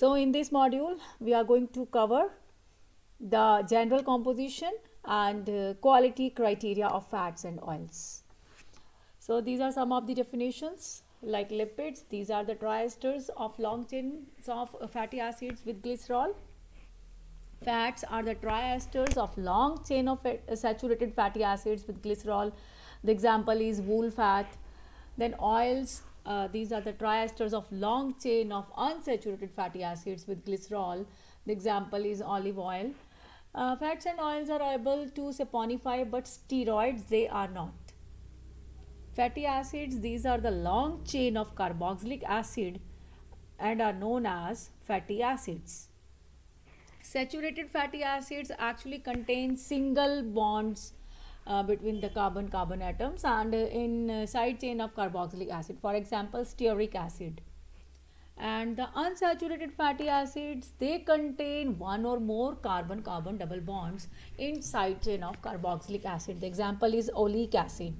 So in this module, we are going to cover the general composition and quality criteria of fats and oils. So these are some of the definitions like lipids. These are the triesters of long chains of fatty acids with glycerol. Fats are the triesters of long chain of saturated fatty acids with glycerol. The example is wool fat. Then oils, these are the triesters of long chain of unsaturated fatty acids with glycerol. The example is olive oil. Fats and oils are able to saponify, but steroids they are not. Fatty acids, these are the long chain of carboxylic acid and are known as fatty acids. Saturated fatty acids actually contain single bonds between the carbon-carbon atoms and in side chain of carboxylic acid, for example stearic acid. And the unsaturated fatty acids, they contain one or more carbon-carbon double bonds in side chain of carboxylic acid. The example is oleic acid.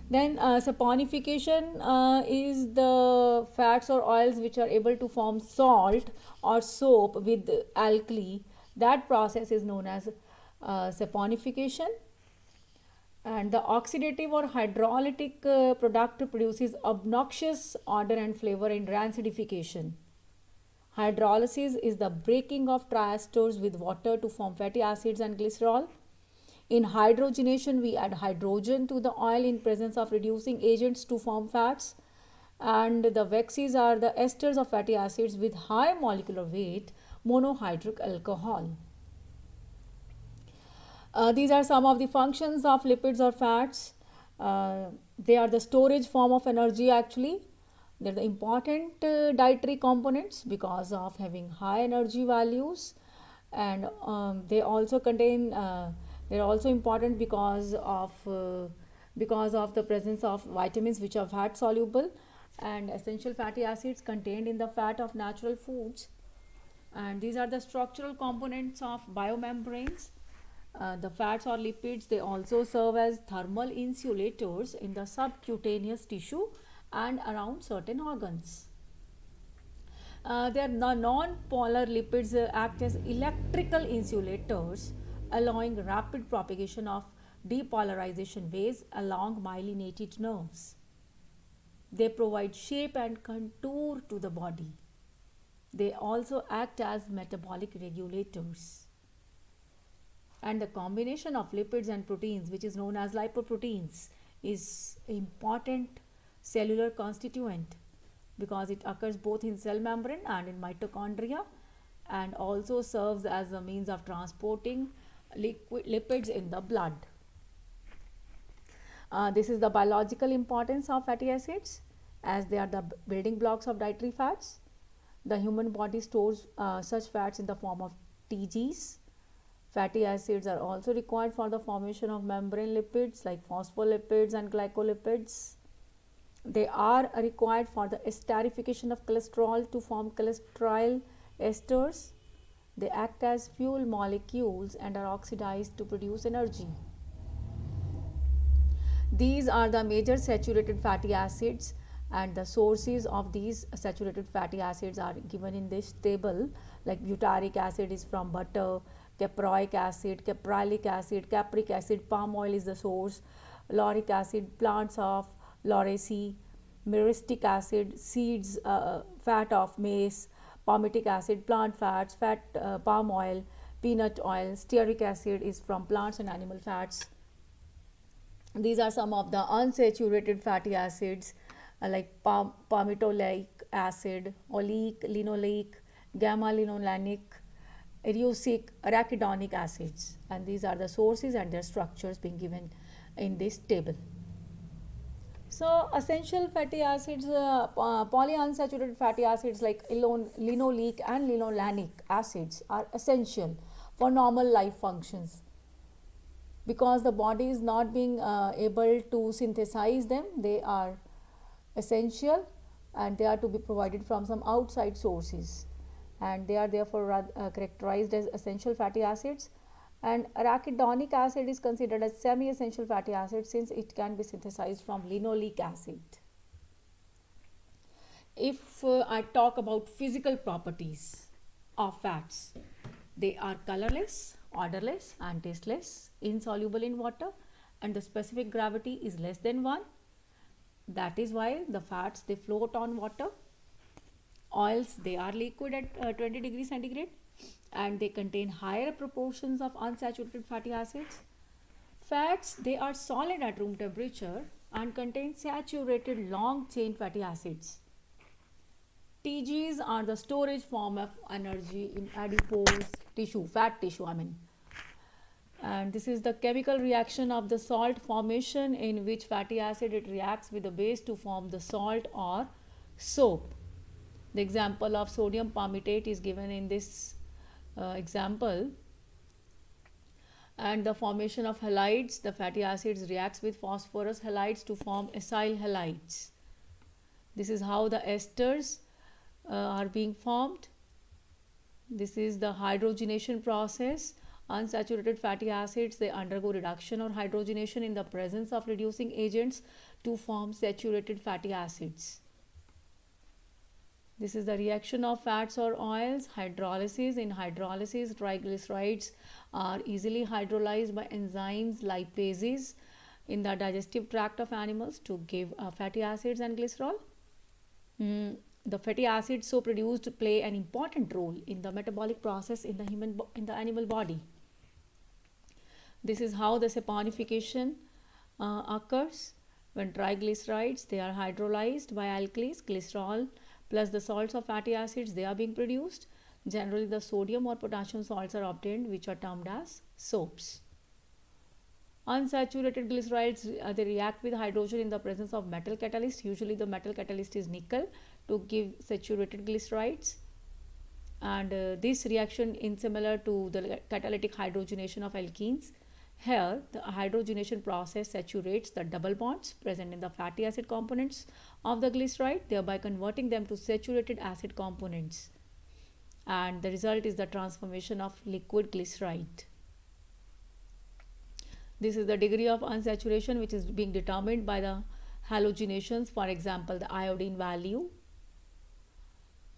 Then saponification is the fats or oils which are able to form salt or soap with alkali. That process is known as saponification. And the oxidative or hydrolytic product produces obnoxious odor and flavor in rancidification. Hydrolysis is the breaking of triesters with water to form fatty acids and glycerol. In hydrogenation, we add hydrogen to the oil in presence of reducing agents to form fats. And the Vexes are the esters of fatty acids with high molecular weight, monohydric alcohol. These are some of the functions of lipids or fats. They are the storage form of energy actually. They're the important dietary components because of having high energy values, and they also contain they're also important because of the presence of vitamins which are fat soluble and essential fatty acids contained in the fat of natural foods. And these are the structural components of biomembranes. The fats or lipids, they also serve as thermal insulators in the subcutaneous tissue and around certain organs. Their non-polar lipids act as electrical insulators, allowing rapid propagation of depolarization waves along myelinated nerves. They provide shape and contour to the body. They also act as metabolic regulators. And the combination of lipids and proteins, which is known as lipoproteins, is important cellular constituent because it occurs both in cell membrane and in mitochondria, and also serves as a means of transporting lipids in the blood. This is the biological importance of fatty acids as they are the building blocks of dietary fats. The human body stores such fats in the form of TGs. Fatty acids are also required for the formation of membrane lipids like phospholipids and glycolipids. They are required for the esterification of cholesterol to form cholesterol esters. They act as fuel molecules and are oxidized to produce energy. These are the major saturated fatty acids, and the sources of these saturated fatty acids are given in this table. Like butyric acid is from butter, caproic acid, caprylic acid, capric acid, palm oil is the source, lauric acid, plants of lauraceae, myristic acid, seeds, fat of maize, palmitic acid, plant fats, palm oil, peanut oil, stearic acid is from plants and animal fats. These are some of the unsaturated fatty acids like palmitoleic acid, oleic, linoleic, gamma linolenic, erucic, arachidonic acids, and these are the sources and their structures being given in this table. So essential fatty acids, polyunsaturated fatty acids like linoleic and linolenic acids are essential for normal life functions because the body is not being able to synthesize them. They are essential and they are to be provided from some outside sources, and they are therefore characterized as essential fatty acids. And arachidonic acid is considered as semi-essential fatty acid since it can be synthesized from linoleic acid. If I talk about physical properties of fats, they are colorless, odorless, and tasteless, insoluble in water, and the specific gravity is less than 1. That is why the fats they float on water. Oils they are liquid at 20 degrees centigrade, and they contain higher proportions of unsaturated fatty acids. Fats they are solid at room temperature and contain saturated long chain fatty acids. TGs are the storage form of energy in adipose tissue, fat tissue, I mean. And this is the chemical reaction of the salt formation, in which fatty acid it reacts with the base to form the salt or soap. The example of sodium palmitate is given in this example. And the formation of halides, the fatty acids reacts with phosphorus halides to form acyl halides. This is how the esters are being formed. This is the hydrogenation process. Unsaturated fatty acids they undergo reduction or hydrogenation in the presence of reducing agents to form saturated fatty acids. This is the reaction of fats or oils. Hydrolysis. In hydrolysis, triglycerides are easily hydrolyzed by enzymes lipases in the digestive tract of animals to give fatty acids and glycerol. The fatty acids so produced play an important role in the metabolic process in the animal body. This is how the saponification occurs. When triglycerides they are hydrolyzed by alkalis, glycerol plus the salts of fatty acids they are being produced. Generally the sodium or potassium salts are obtained, which are termed as soaps. Unsaturated glycerides they react with hydrogen in the presence of metal catalyst. Usually the metal catalyst is nickel to give saturated glycerides. And this reaction is similar to the catalytic hydrogenation of alkenes. Here, the hydrogenation process saturates the double bonds present in the fatty acid components of the glyceride, thereby converting them to saturated acid components. And the result is the transformation of liquid glyceride. This is the degree of unsaturation which is being determined by the halogenations, for example, the iodine value.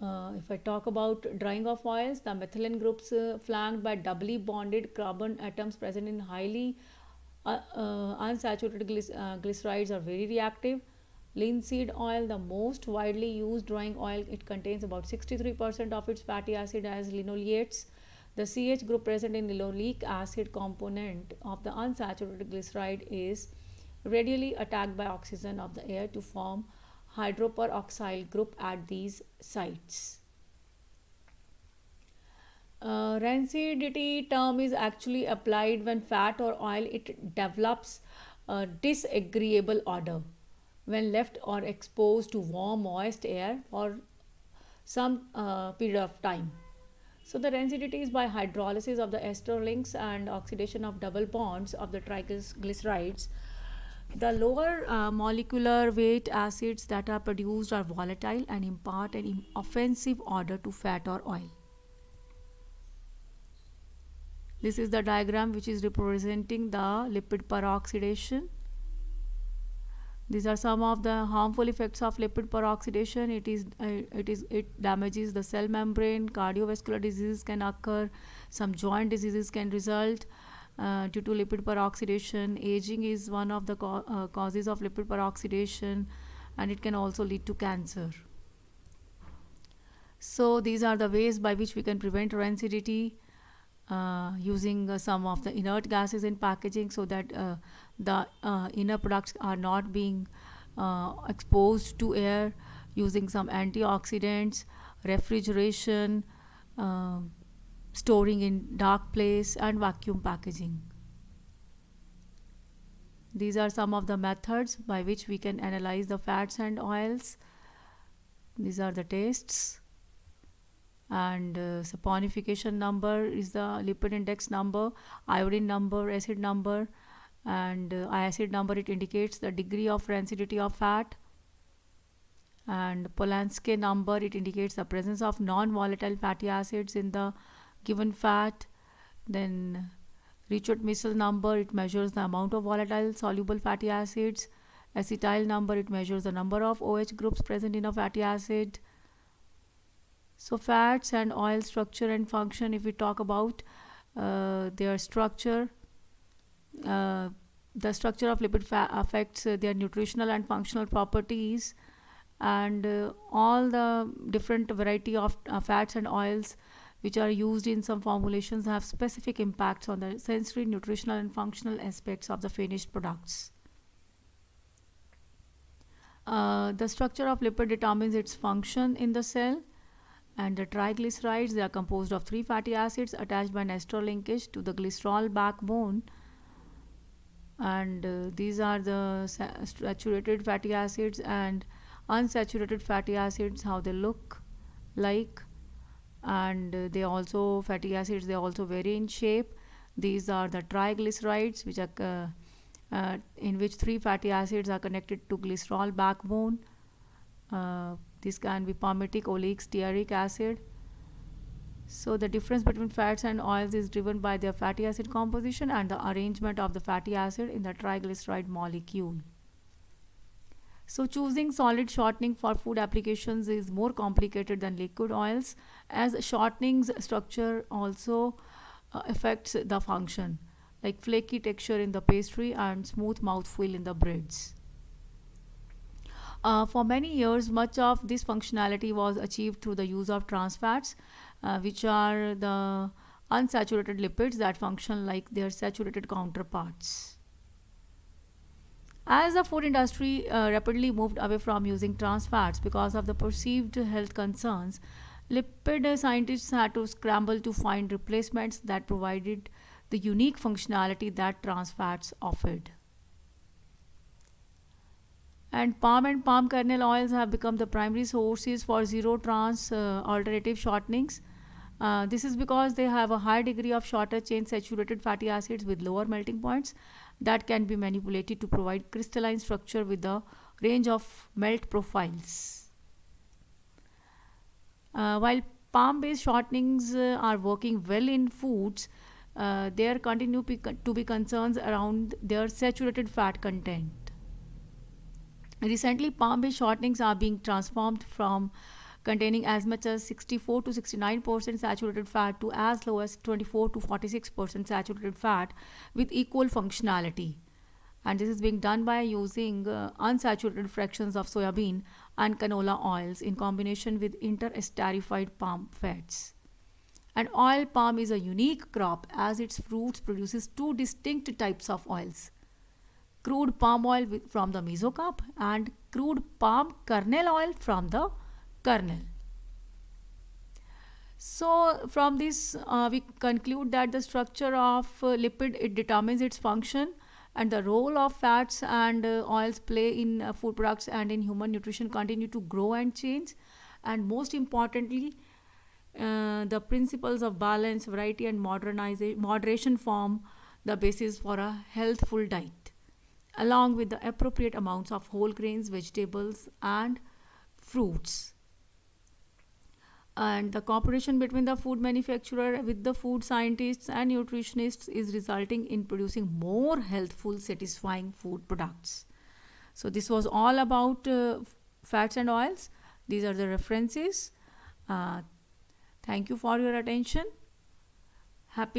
If I talk about drying of oils, the methylene groups flanked by doubly bonded carbon atoms present in highly unsaturated glycerides are very reactive. Linseed oil, the most widely used drying oil, it contains about 63% of its fatty acid as linoleates. The CH group present in linoleic acid component of the unsaturated glyceride is readily attacked by oxygen of the air to form hydroperoxyl group at these sites. Rancidity term is actually applied when fat or oil it develops a disagreeable odor when left or exposed to warm moist air for some period of time. So the rancidity is by hydrolysis of the ester links and oxidation of double bonds of the triglycerides. The lower molecular weight acids that are produced are volatile and impart an offensive odor to fat or oil. This is the diagram which is representing the lipid peroxidation. These are some of the harmful effects of lipid peroxidation. It damages the cell membrane. Cardiovascular diseases can occur. Some joint diseases can result due to lipid peroxidation. Aging is one of the causes of lipid peroxidation, and it can also lead to cancer. So these are the ways by which we can prevent rancidity. Using some of the inert gases in packaging so that the inner products are not being exposed to air, using some antioxidants, refrigeration, storing in dark place, and vacuum packaging. These are some of the methods by which we can analyze the fats and oils. These are the tests. And saponification number is the lipid index number, iodine number, acid number, and acid number it indicates the degree of rancidity of fat, and Polanski number it indicates the presence of non-volatile fatty acids in the given fat. Then Richard-Missel number it measures the amount of volatile soluble fatty acids. Acetyl number, it measures the number of OH groups present in a fatty acid. So fats and oil structure and function, if we talk about their structure, uh, the structure of lipid affects their nutritional and functional properties, and all the different variety of fats and oils which are used in some formulations have specific impacts on the sensory, nutritional and functional aspects of the finished products. The structure of lipid determines its function in the cell, and the triglycerides, they are composed of three fatty acids attached by Nestor linkage to the glycerol backbone, and these are the saturated fatty acids and unsaturated fatty acids, how they look like. And they also, fatty acids, they also vary in shape. These are the triglycerides, which are in which three fatty acids are connected to glycerol backbone. This can be palmitic, oleic, stearic acid. So the difference between fats and oils is driven by their fatty acid composition and the arrangement of the fatty acid in the triglyceride molecule. So choosing solid shortening for food applications is more complicated than liquid oils, as shortening's structure also affects the function, like flaky texture in the pastry and smooth mouthfeel in the breads. For many years, much of this functionality was achieved through the use of trans fats, which are the unsaturated lipids that function like their saturated counterparts. As the food industry rapidly moved away from using trans fats because of the perceived health concerns, lipid scientists had to scramble to find replacements that provided the unique functionality that trans fats offered. And palm kernel oils have become the primary sources for zero trans alternative shortenings. This is because they have a high degree of shorter chain saturated fatty acids with lower melting points that can be manipulated to provide crystalline structure with a range of melt profiles. While palm based shortenings are working well in foods, there continue to be concerns around their saturated fat content. Recently, palm based shortenings are being transformed from containing as much as 64 to 69% saturated fat to as low as 24 to 46% saturated fat with equal functionality. And this is being done by using unsaturated fractions of soybean and canola oils in combination with interesterified palm fats. And oil palm is a unique crop as its fruits produces two distinct types of oils: crude palm oil from the mesocarp and crude palm kernel oil from the kernel. So from this we conclude that the structure of lipid, it determines its function, and the role of fats and oils play in food products and in human nutrition continue to grow and change. And most importantly, the principles of balance, variety and moderation form the basis for a healthful diet, along with the appropriate amounts of whole grains, vegetables, and fruits. And the cooperation between the food manufacturer with the food scientists and nutritionists is resulting in producing more healthful, satisfying food products. So, this was all about fats and oils. These are the references. Uh, Thank you for your attention. Happy